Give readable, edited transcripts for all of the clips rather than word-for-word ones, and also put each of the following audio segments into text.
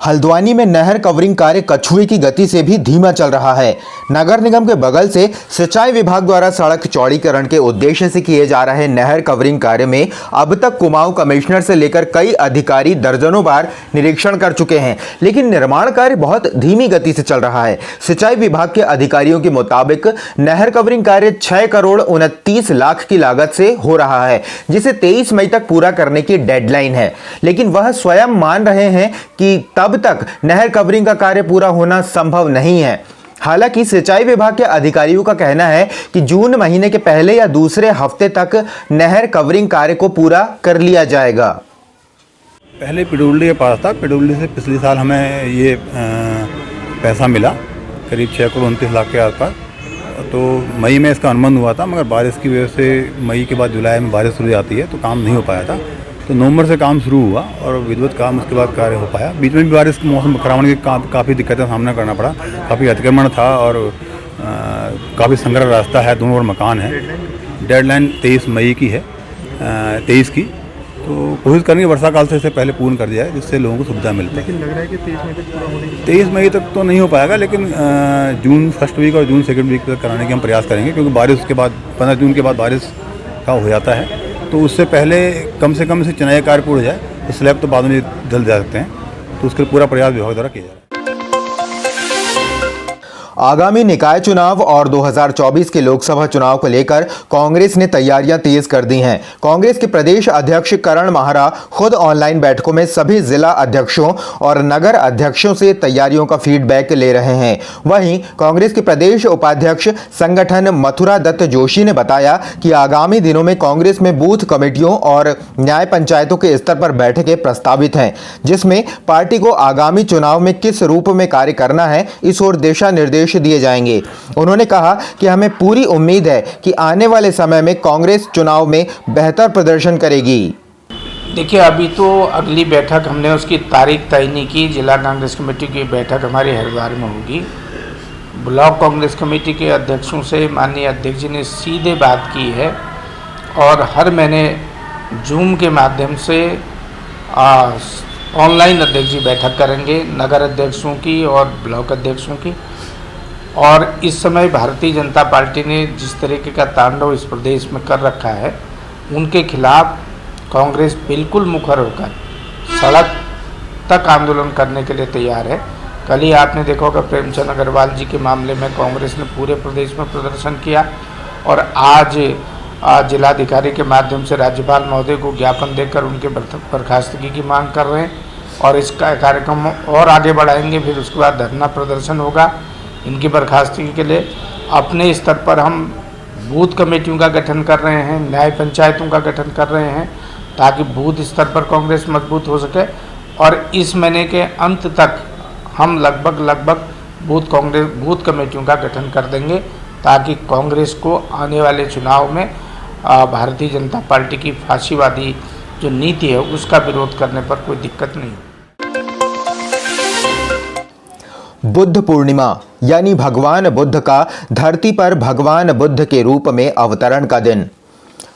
हल्द्वानी में नहर कवरिंग कार्य कछुए की गति से भी धीमा चल रहा है। नगर निगम के बगल से सिंचाई विभाग द्वारा सड़क चौड़ीकरण के उद्देश्य से किए जा रहे नहर कवरिंग कार्य में अब तक कुमाऊं कमिश्नर से लेकर कई अधिकारी दर्जनों बार निरीक्षण कर चुके हैं, लेकिन निर्माण कार्य बहुत धीमी गति से चल रहा है। सिंचाई विभाग के अधिकारियों के मुताबिक नहर कवरिंग कार्य 6 करोड़ 29 लाख की लागत से हो रहा है, जिसे 23 मई तक पूरा करने की डेडलाइन है। लेकिन वह स्वयं मान रहे हैं कि तब तक नहर कवरिंग का कार्य पूरा होना संभव नहीं है। हालांकि सिंचाई विभाग के अधिकारियों का कहना है कि जून महीने के पहले या दूसरे हफ्ते तक नहर कवरिंग कार्य को पूरा कर लिया जाएगा। पहले पिडुल्ली के पास था। पिडुल्ली से पिछले साल हमें ये पैसा मिला करीब 6 करोड़ 29 लाख के आसपास। तो मई में इसका अनुबंध हुआ था, मगर बारिश की वजह से मई के बाद जुलाई में बारिश शुरू जाती है तो काम नहीं हो पाया था। तो नवंबर से काम शुरू हुआ और विधिवत काम उसके बाद कार्य हो पाया। बीच में भी बारिश के मौसम खराब होने की काफ़ी दिक्कतें का सामना करना पड़ा। काफ़ी अतिक्रमण था और काफ़ी संग्रह रास्ता है, दोनों ओर मकान है। डेडलाइन 23 मई की है, 23 की। तो कोशिश करेंगे वर्षा काल से इसे पहले पूर्ण कर दिया है, जिससे लोगों को सुविधा मिलती है। लेकिन लग रहा है कि 23 मई तक पूरा होने की 23 मई तक तो नहीं हो पाएगा, लेकिन जून फर्स्ट वीक और जून सेकंड वीक तक कराने की हम प्रयास करेंगे, क्योंकि बारिश के बाद 15 जून के बाद बारिश का हो जाता है। तो उससे पहले कम से कम इसे चिनाई कार्य पूर्ण हो जाए तो स्लैब तो बाद में जल जा सकते हैं। तो उसके पूरा प्रयास विभाग द्वारा किया जा रहा है। आगामी निकाय चुनाव और 2024 के लोकसभा चुनाव को लेकर कांग्रेस ने तैयारियां तेज कर दी हैं। कांग्रेस के प्रदेश अध्यक्ष करण माहरा खुद ऑनलाइन बैठकों में सभी जिला अध्यक्षों और नगर अध्यक्षों से तैयारियों का फीडबैक ले रहे हैं। वहीं कांग्रेस के प्रदेश उपाध्यक्ष संगठन मथुरा दत्त जोशी ने बताया कि आगामी दिनों में कांग्रेस में बूथ कमेटियों और न्याय पंचायतों के स्तर पर बैठकें प्रस्तावित हैं, जिसमें पार्टी को आगामी चुनाव में किस रूप में कार्य करना है इस ओर दिशा निर्देश दिए जाएंगे। उन्होंने कहा कि हमें पूरी उम्मीद है कि आने वाले समय में कांग्रेस चुनाव में बेहतर प्रदर्शन करेगी। देखिए, अभी तो अगली बैठक हमने उसकी तारीख तय नहीं की। जिला कांग्रेस कमेटी की बैठक हमारी हरिद्वार में होगी। ब्लॉक कांग्रेस कमेटी के अध्यक्षों से माननीय अध्यक्ष जी ने सीधे बात की है और हर महीने जूम के माध्यम से ऑनलाइन अध्यक्ष जी बैठक करेंगे, नगर अध्यक्षों की और ब्लॉक अध्यक्षों की। और इस समय भारतीय जनता पार्टी ने जिस तरीके का तांडव इस प्रदेश में कर रखा है, उनके खिलाफ कांग्रेस बिल्कुल मुखर होकर सड़क तक आंदोलन करने के लिए तैयार है। कल ही आपने देखा होगा प्रेमचंद अग्रवाल जी के मामले में कांग्रेस ने पूरे प्रदेश में प्रदर्शन किया और आज जिलाधिकारी के माध्यम से राज्यपाल महोदय को ज्ञापन देकर उनके बर्खास्तगी की मांग कर रहे हैं और इसका कार्यक्रम और आगे बढ़ाएंगे। फिर उसके बाद धरना प्रदर्शन होगा इनकी बर्खास्तगी के लिए। अपने स्तर पर हम बूथ कमेटियों का गठन कर रहे हैं, न्याय पंचायतों का गठन कर रहे हैं, ताकि बूथ स्तर पर कांग्रेस मजबूत हो सके। और इस महीने के अंत तक हम लगभग बूथ कमेटियों का गठन कर देंगे, ताकि कांग्रेस को आने वाले चुनाव में भारतीय जनता पार्टी की फाशीवादी जो नीति है उसका विरोध करने पर कोई दिक्कत नहीं हो। बुद्ध पूर्णिमा यानी भगवान बुद्ध का धरती पर भगवान बुद्ध के रूप में अवतरण का दिन।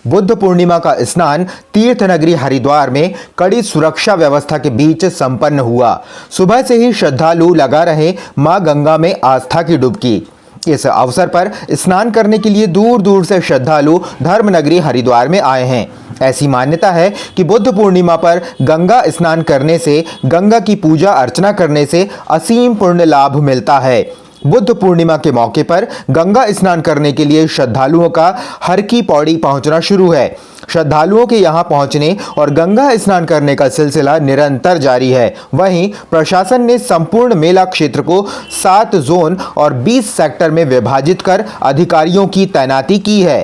बुद्ध पूर्णिमा का स्नान तीर्थ नगरी हरिद्वार में कड़ी सुरक्षा व्यवस्था के बीच संपन्न हुआ। सुबह से ही श्रद्धालु लगा रहे मां गंगा में आस्था की डुबकी। इस अवसर पर स्नान करने के लिए दूर दूर से श्रद्धालु धर्मनगरी हरिद्वार में आए हैं। ऐसी मान्यता है कि बुद्ध पूर्णिमा पर गंगा स्नान करने से, गंगा की पूजा अर्चना करने से असीम पुण्य लाभ मिलता है। बुद्ध पूर्णिमा के मौके पर गंगा स्नान करने के लिए श्रद्धालुओं का हर की पौड़ी पहुंचना शुरू है। श्रद्धालुओं के यहां पहुंचने और गंगा स्नान करने का सिलसिला निरंतर जारी है। वहीं प्रशासन ने संपूर्ण मेला क्षेत्र को 7 जोन और 20 सेक्टर में विभाजित कर अधिकारियों की तैनाती की है।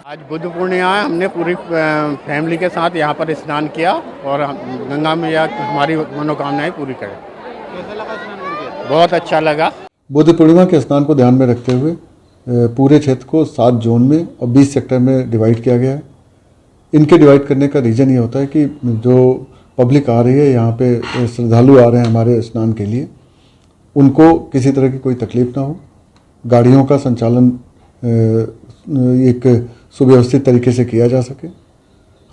आज बुद्ध पूर्णिमा है। हमने पूरी फैमिली के साथ यहाँ पर स्नान किया और गंगा मैया हमारी मनोकामनाएं पूरी करें। कैसा लगा स्नान करके? बहुत अच्छा लगा। बुद्ध पूर्णिमा के स्नान को ध्यान में रखते हुए पूरे क्षेत्र को 7 जोन में और 20 सेक्टर में डिवाइड किया गया है। इनके डिवाइड करने का रीज़न ये होता है कि जो पब्लिक आ रही है यहाँ पे, श्रद्धालु आ रहे हैं हमारे स्नान के लिए, उनको किसी तरह की कोई तकलीफ ना हो। गाड़ियों का संचालन एक सुव्यवस्थित तरीके से किया जा सके।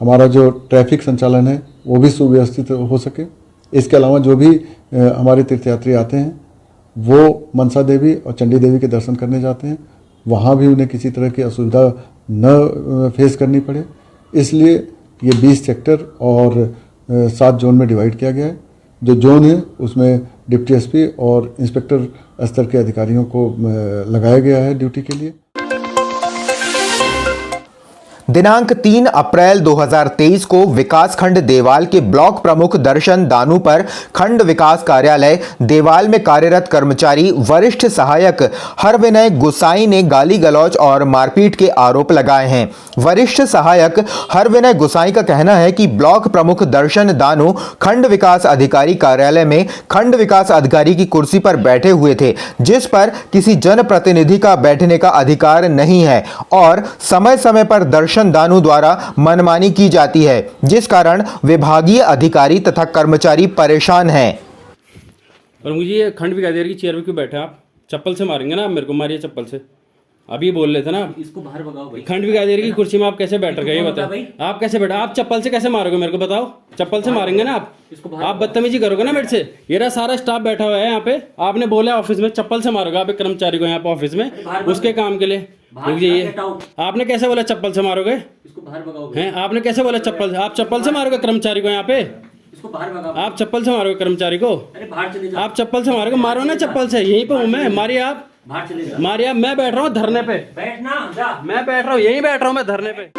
हमारा जो ट्रैफिक संचालन है वो भी सुव्यवस्थित हो सके। इसके अलावा जो भी हमारे तीर्थयात्री आते हैं वो मनसा देवी और चंडी देवी के दर्शन करने जाते हैं, वहाँ भी उन्हें किसी तरह की असुविधा न फेस करनी पड़े, इसलिए ये 20 सेक्टर और 7 जोन में डिवाइड किया गया है। जो जोन है उसमें डिप्टी एसपी और इंस्पेक्टर स्तर के अधिकारियों को लगाया गया है ड्यूटी के लिए। दिनांक 3 अप्रैल 2023 को विकासखंड देवाल के ब्लॉक प्रमुख दर्शन दानू पर खंड विकास कार्यालय देवाल में कार्यरत कर्मचारी वरिष्ठ सहायक हरविनय गुसाई ने गाली गलौज और मारपीट के आरोप लगाए हैं। वरिष्ठ सहायक हरविनय गुसाई का कहना है कि ब्लॉक प्रमुख दर्शन दानू खंड विकास अधिकारी कार्यालय में खंड विकास अधिकारी की कुर्सी पर बैठे हुए थे, जिस पर किसी जनप्रतिनिधि का बैठने का अधिकार नहीं है और समय समय पर दर्शन दानू द्वारा मनमानी की जाती है, जिस कारण विभागीय अधिकारी तथा कर्मचारी परेशान हैं। और मुझे ये खंड विकास अधिकारी की चेयर पे क्यों बैठे आप? चप्पल से मारेंगे ना, मेरे को मारिए चप्पल से। अभी बोल रहे थे ना, इसको बाहर भगाओ भाई। खंड विकास अधिकारी की कुर्सी में आप कैसे बैठ रहे? ये बताओ, आप कैसे बैठे? आप चप्पल से कैसे मारोगे मेरे को बताओ? चप्पल से मारेंगे ना आप बदतमीजी करोगे ना मेरे से। ये रहा सारा स्टाफ बैठा हुआ है यहाँ पे, आपने बोला ऑफिस में चप्पल से मारोगे आप एक कर्मचारी को यहाँ पे ऑफिस में उसके काम के लिए। ये आपने कैसे बोला चप्पल से मारोगे? इसको बाहर भगाओ हैं आपने कैसे बोला चप्पल से? आप चप्पल से मारोगे कर्मचारी को यहाँ पे? इसको बाहर भगाओ। आप चप्पल से मारोगे कर्मचारी को? अरे बाहर चले जाओ। आप चप्पल से मारोगे, मारो ना चप्पल से, यहीं पे हूँ मैं, मारिए आप। बाहर चले जाओ। मारिए आप, मैं बैठ रहा हूँ धरने पे। बैठना जा। मैं बैठ रहा हूँ, यहीं बैठ रहा हूँ मैं धरने पे।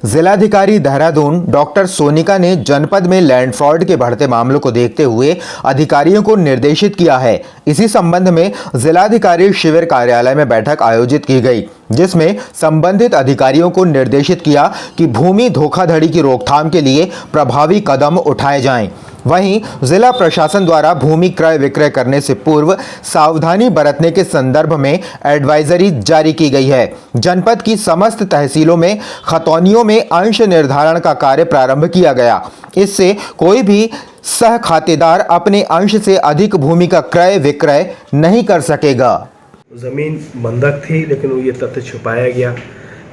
जिलाधिकारी देहरादून डॉक्टर सोनिका ने जनपद में लैंड फ्रॉड के बढ़ते मामलों को देखते हुए अधिकारियों को निर्देशित किया है। इसी संबंध में जिलाधिकारी शिविर कार्यालय में बैठक आयोजित की गई, जिसमें संबंधित अधिकारियों को निर्देशित किया कि भूमि धोखाधड़ी की रोकथाम के लिए प्रभावी कदम उठाए जाएं। वहीं जिला प्रशासन द्वारा भूमि क्रय विक्रय करने से पूर्व सावधानी बरतने के संदर्भ में एडवाइजरी जारी की गई है। जनपद की समस्त तहसीलों में खतौनियों में अंश निर्धारण का कार्य प्रारंभ किया गया। इससे कोई भी सह खातेदार अपने अंश से अधिक भूमि का क्रय विक्रय नहीं कर सकेगा। ज़मीन बंधक थी, लेकिन ये तथ्य छुपाया गया।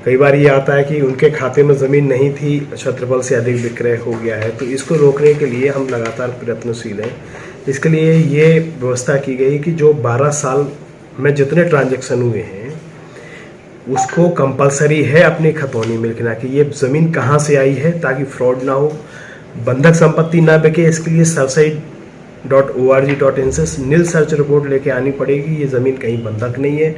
कई बार ये आता है कि उनके खाते में ज़मीन नहीं थी, क्षेत्रफल से अधिक विक्रय हो गया है, तो इसको रोकने के लिए हम लगातार प्रयत्नशील हैं। इसके लिए ये व्यवस्था की गई कि जो 12 साल में जितने ट्रांजैक्शन हुए हैं उसको कंपलसरी है अपनी खतौनी में लिखना कि ये ज़मीन कहाँ से आई है, ताकि फ्रॉड ना हो, बंधक संपत्ति ना बिके। इसके लिए sarsaid.org.in से नील सर्च रिपोर्ट लेके आनी पड़ेगी, ये ज़मीन कहीं बंधक नहीं है,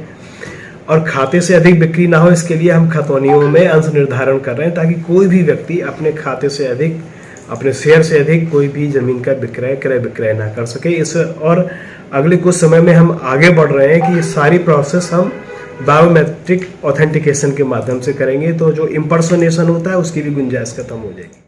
और खाते से अधिक बिक्री ना हो। इसके लिए हम खतौनियों में अंश निर्धारण कर रहे हैं, ताकि कोई भी व्यक्ति अपने खाते से अधिक, अपने शेयर से अधिक कोई भी ज़मीन का क्रय विक्रय ना कर सके। इस और अगले कुछ समय में हम आगे बढ़ रहे हैं कि ये सारी प्रोसेस हम बायोमेट्रिक ऑथेंटिकेशन के माध्यम से करेंगे, तो जो इम्पर्सोनेशन होता है उसकी भी गुंजाइश खत्म हो जाएगी।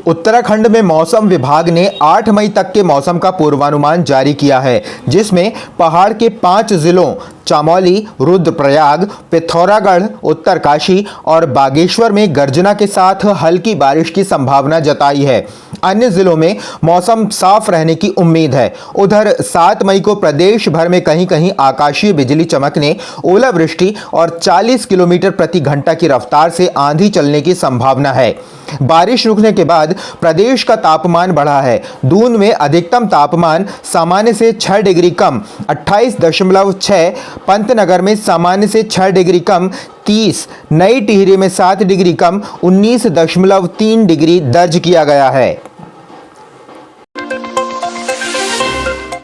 उत्तराखंड में मौसम विभाग ने 8 मई तक के मौसम का पूर्वानुमान जारी किया है, जिसमें पहाड़ के 5 जिलों चमोली, रुद्रप्रयाग, पिथौरागढ़, उत्तरकाशी और बागेश्वर में गर्जना के साथ हल्की बारिश की संभावना जताई है। अन्य जिलों में मौसम साफ रहने की उम्मीद है। उधर 7 मई को प्रदेश भर में कहीं कहीं आकाशीय बिजली चमकने, ओलावृष्टि और 40 किलोमीटर प्रति घंटा की रफ्तार से आंधी चलने की संभावना है। बारिश रुकने के बाद प्रदेश का तापमान बढ़ा है। दून में अधिकतम तापमान सामान्य से 6 डिग्री कम 28.6, पंतनगर में सामान्य से 6 डिग्री कम 30, नई टिहरी में 7 डिग्री कम 19.3 डिग्री दर्ज किया गया है।